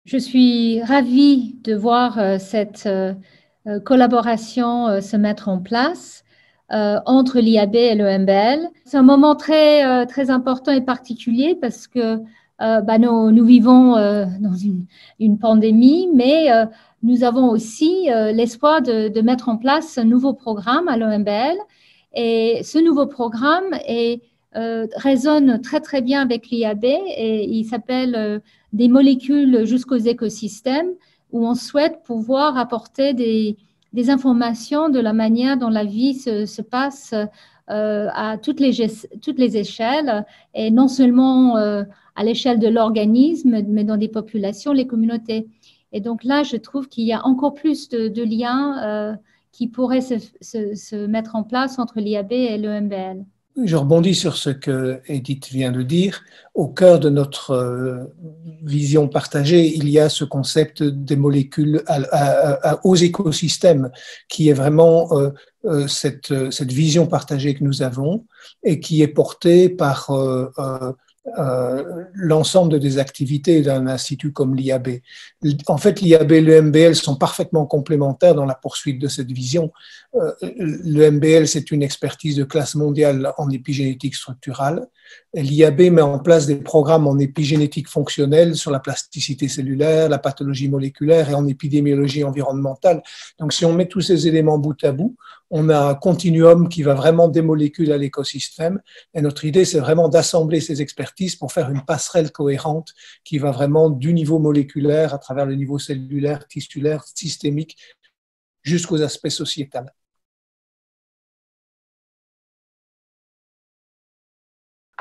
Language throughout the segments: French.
Je suis ravie de voir cette collaboration se mettre en place entre l'IAB et l'EMBL. C'est un moment très important et particulier parce que nous vivons dans une pandémie, mais nous avons aussi l'espoir de mettre en place un nouveau programme à l'EMBL. Et ce nouveau programme résonne très bien avec l'IAB et il s'appelle des molécules jusqu'aux écosystèmes, où on souhaite pouvoir apporter des informations de la manière dont la vie se passe à toutes les échelles, et non seulement à l'échelle de l'organisme, mais dans des populations, les communautés. Et donc là, je trouve qu'il y a encore plus de liens qui pourraient se mettre en place entre l'IAB et l'EMBL. Je rebondis sur ce que Edith vient de dire. Au cœur de notre vision partagée, il y a ce concept des molécules aux écosystèmes, qui est vraiment cette vision partagée que nous avons et qui est portée par l'ensemble des activités d'un institut comme l'IAB. En fait, l'IAB et le MBL sont parfaitement complémentaires dans la poursuite de cette vision. Le MBL, c'est une expertise de classe mondiale en épigénétique structurale. L'IAB met en place des programmes en épigénétique fonctionnelle sur la plasticité cellulaire, la pathologie moléculaire et en épidémiologie environnementale. Donc, si on met tous ces éléments bout à bout, on a un continuum qui va vraiment des molécules à l'écosystème. Et notre idée, c'est vraiment d'assembler ces expertises pour faire une passerelle cohérente qui va vraiment du niveau moléculaire à travers le niveau cellulaire, tissulaire, systémique, jusqu'aux aspects sociétals.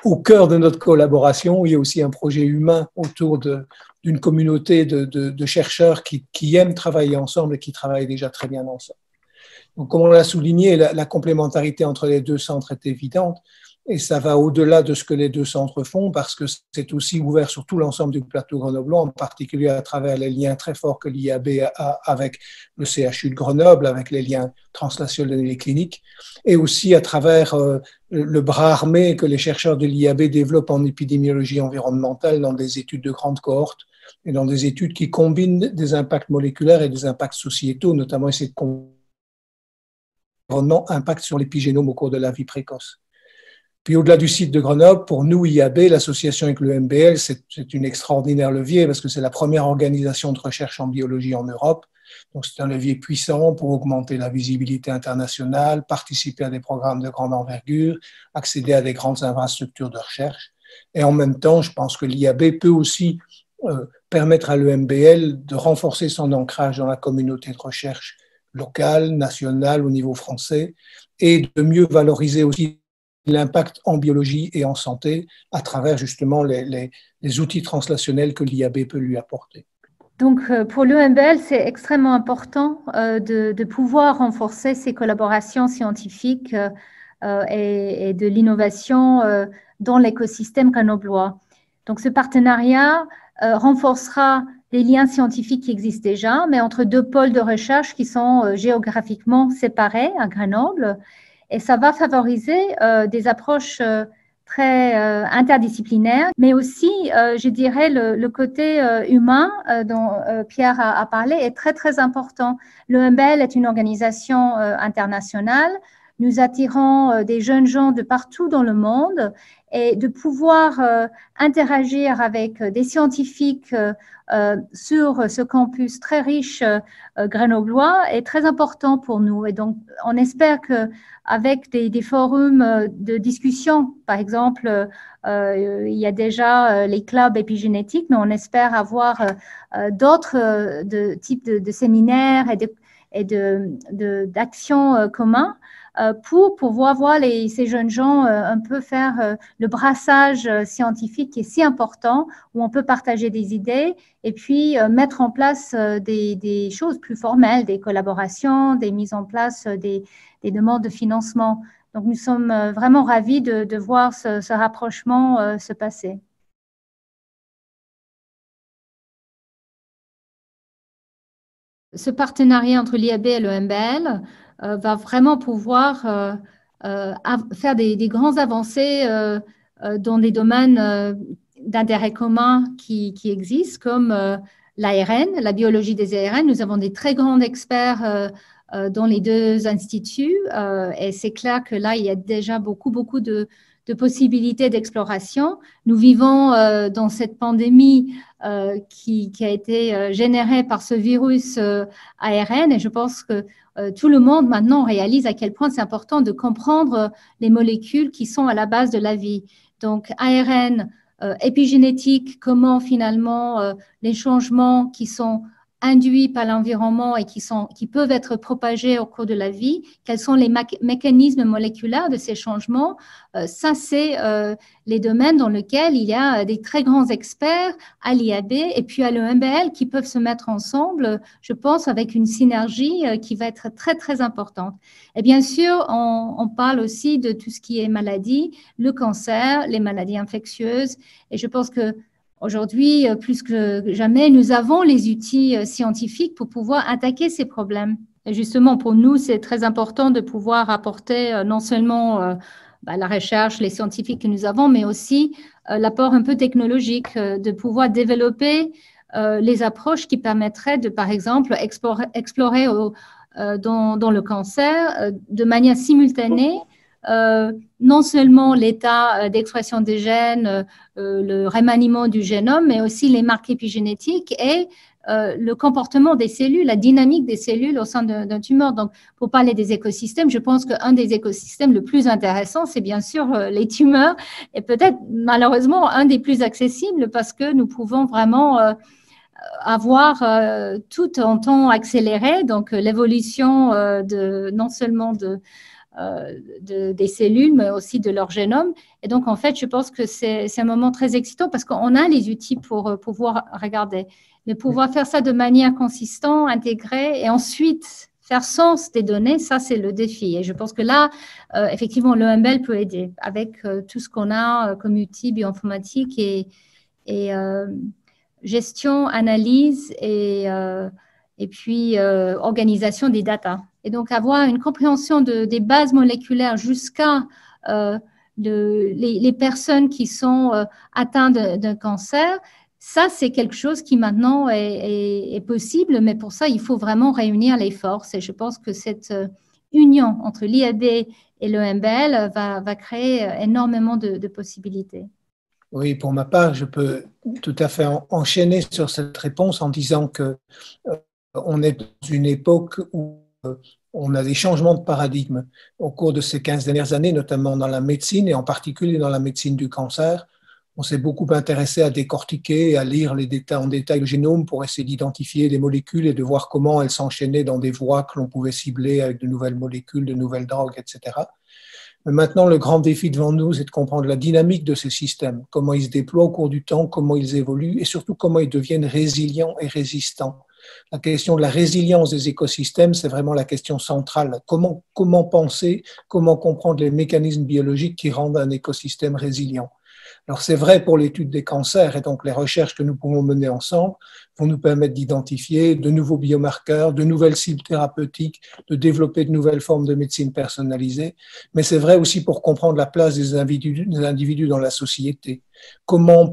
Au cœur de notre collaboration, il y a aussi un projet humain autour d'une communauté de chercheurs qui aiment travailler ensemble et qui travaillent déjà très bien ensemble. Donc, comme on l'a souligné, la complémentarité entre les deux centres est évidente et ça va au-delà de ce que les deux centres font parce que c'est aussi ouvert sur tout l'ensemble du plateau grenoblois, en particulier à travers les liens très forts que l'IAB a avec le CHU de Grenoble, avec les liens transnationaux et cliniques, et aussi à travers le bras armé que les chercheurs de l'IAB développent en épidémiologie environnementale dans des études de grande cohorte et dans des études qui combinent des impacts moléculaires et des impacts sociétaux, notamment essayer de impact sur l'épigénome au cours de la vie précoce. Puis au-delà du site de Grenoble, pour nous, IAB, l'association avec le MBL, c'est une extraordinaire levier parce que c'est la première organisation de recherche en biologie en Europe. Donc c'est un levier puissant pour augmenter la visibilité internationale, participer à des programmes de grande envergure, accéder à des grandes infrastructures de recherche. Et en même temps, je pense que l'IAB peut aussi permettre à l'EMBL de renforcer son ancrage dans la communauté de recherche locale, nationale, au niveau français, et de mieux valoriser aussi l'impact en biologie et en santé à travers justement les outils translationnels que l'IAB peut lui apporter. Donc, pour l'EMBL, c'est extrêmement important de pouvoir renforcer ces collaborations scientifiques et de l'innovation dans l'écosystème grenoblois. Donc, ce partenariat renforcera les liens scientifiques qui existent déjà, mais entre deux pôles de recherche qui sont géographiquement séparés à Grenoble. Et ça va favoriser des approches très interdisciplinaires, mais aussi, je dirais, le côté humain dont Pierre a parlé est très important. L'EMBL est une organisation internationale. Nous attirons des jeunes gens de partout dans le monde et de pouvoir interagir avec des scientifiques sur ce campus très riche grenoblois est très important pour nous. Et donc, on espère qu'avec des forums de discussion, par exemple, il y a déjà les clubs épigénétiques, mais on espère avoir d'autres types de séminaires et d'actions communs pour pouvoir voir ces jeunes gens un peu faire le brassage scientifique qui est si important, où on peut partager des idées et puis mettre en place des choses plus formelles, des collaborations, des mises en place des demandes de financement. Donc, nous sommes vraiment ravis de voir ce rapprochement se passer. Ce partenariat entre l'IAB et l'EMBL va vraiment pouvoir faire des grandes avancées dans des domaines d'intérêt commun qui existent, comme l'ARN, la biologie des ARN. Nous avons des très grands experts dans les deux instituts et c'est clair que là, il y a déjà beaucoup de possibilités d'exploration. Nous vivons dans cette pandémie qui a été générée par ce virus ARN et je pense que tout le monde maintenant réalise à quel point c'est important de comprendre les molécules qui sont à la base de la vie. Donc, ARN, épigénétique, comment finalement les changements qui sont induits par l'environnement et qui peuvent être propagés au cours de la vie, quels sont les mécanismes moléculaires de ces changements. Ça, c'est les domaines dans lesquels il y a des très grands experts à l'IAB et puis à l'EMBL qui peuvent se mettre ensemble, je pense, avec une synergie qui va être très importante. Et bien sûr, on parle aussi de tout ce qui est maladie, le cancer, les maladies infectieuses. Et je pense que aujourd'hui, plus que jamais, nous avons les outils scientifiques pour pouvoir attaquer ces problèmes. Et justement, pour nous, c'est très important de pouvoir apporter non seulement la recherche, les scientifiques que nous avons, mais aussi l'apport un peu technologique, de pouvoir développer les approches qui permettraient de, par exemple, explorer dans le cancer de manière simultanée non seulement l'état d'expression des gènes, le remaniement du génome, mais aussi les marques épigénétiques et le comportement des cellules, la dynamique des cellules au sein d'un tumeur. Donc, pour parler des écosystèmes, je pense qu'un des écosystèmes le plus intéressant, c'est bien sûr les tumeurs et peut-être malheureusement un des plus accessibles parce que nous pouvons vraiment avoir tout en temps accéléré, donc l'évolution non seulement des cellules, mais aussi de leur génome. Et donc, en fait, je pense que c'est un moment très excitant parce qu'on a les outils pour pouvoir regarder. Mais pouvoir faire ça de manière consistante, intégrée, et ensuite faire sens des données, ça, c'est le défi. Et je pense que là, effectivement, l'EMBL peut aider avec tout ce qu'on a comme outils bioinformatiques et gestion, analyse et puis organisation des data. Et donc, avoir une compréhension des bases moléculaires jusqu'à les personnes qui sont atteintes d'un cancer, ça, c'est quelque chose qui maintenant est possible, mais pour ça, il faut vraiment réunir les forces. Et je pense que cette union entre l'IAB et l'EMBL va créer énormément de possibilités. Oui, pour ma part, je peux tout à fait enchaîner sur cette réponse en disant que on est dans une époque où on a des changements de paradigme. Au cours de ces 15 dernières années, notamment dans la médecine et en particulier dans la médecine du cancer, on s'est beaucoup intéressé à décortiquer et à lire en détail le génome pour essayer d'identifier des molécules et de voir comment elles s'enchaînaient dans des voies que l'on pouvait cibler avec de nouvelles molécules, de nouvelles drogues, etc. Mais maintenant, le grand défi devant nous, c'est de comprendre la dynamique de ces systèmes, comment ils se déploient au cours du temps, comment ils évoluent et surtout comment ils deviennent résilients et résistants. La question de la résilience des écosystèmes, c'est vraiment la question centrale. Comment penser, comment comprendre les mécanismes biologiques qui rendent un écosystème résilient? Alors c'est vrai pour l'étude des cancers et donc les recherches que nous pouvons mener ensemble vont nous permettre d'identifier de nouveaux biomarqueurs, de nouvelles cibles thérapeutiques, de développer de nouvelles formes de médecine personnalisée. Mais c'est vrai aussi pour comprendre la place des individus dans la société. Comment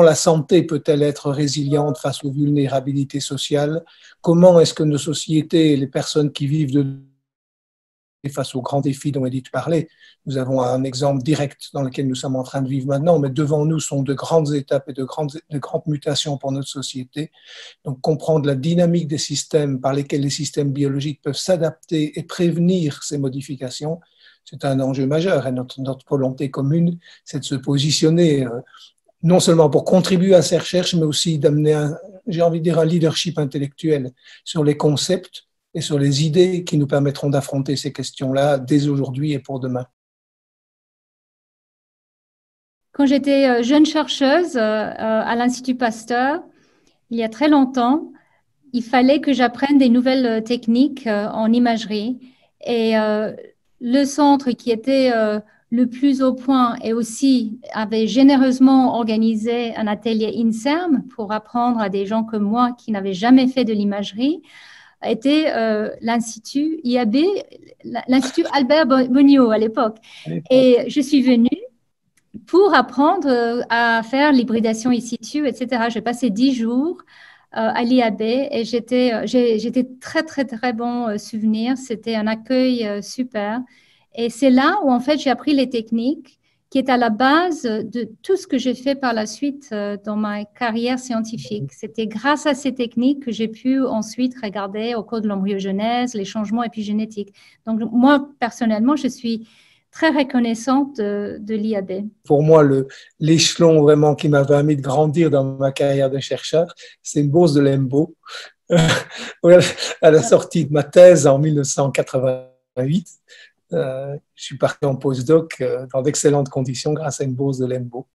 la santé peut-elle être résiliente face aux vulnérabilités sociales? Comment est-ce que nos sociétés et les personnes qui vivent face aux grands défis dont Edith parlait? Nous avons un exemple direct dans lequel nous sommes en train de vivre maintenant, mais devant nous sont de grandes étapes et de grandes mutations pour notre société. Donc comprendre la dynamique des systèmes par lesquels les systèmes biologiques peuvent s'adapter et prévenir ces modifications, c'est un enjeu majeur. Et notre volonté commune, c'est de se positionner non seulement pour contribuer à ces recherches, mais aussi d'amener, j'ai envie de dire, un leadership intellectuel sur les concepts et sur les idées qui nous permettront d'affronter ces questions-là dès aujourd'hui et pour demain. Quand j'étais jeune chercheuse à l'Institut Pasteur, il y a très longtemps, il fallait que j'apprenne des nouvelles techniques en imagerie. Et le centre qui était le plus au point et aussi avait généreusement organisé un atelier INSERM pour apprendre à des gens comme moi qui n'avaient jamais fait de l'imagerie, était l'Institut IAB, l'Institut Albert Bonniot à l'époque. Et je suis venue pour apprendre à faire l'hybridation in situ, etc. J'ai passé 10 jours à l'IAB et j'étais très, très, très bon souvenir. C'était un accueil super. Et c'est là où, en fait, j'ai appris les techniques qui est à la base de tout ce que j'ai fait par la suite dans ma carrière scientifique. C'était grâce à ces techniques que j'ai pu ensuite regarder au cours de l'embryogenèse, les changements épigénétiques. Donc, moi, personnellement, je suis très reconnaissante de l'IAB. Pour moi, l'échelon vraiment qui m'a permis de grandir dans ma carrière de chercheur, c'est une bourse de l'EMBO. À la sortie de ma thèse en 1988, je suis parti en postdoc dans d'excellentes conditions grâce à une bourse de l'EMBO.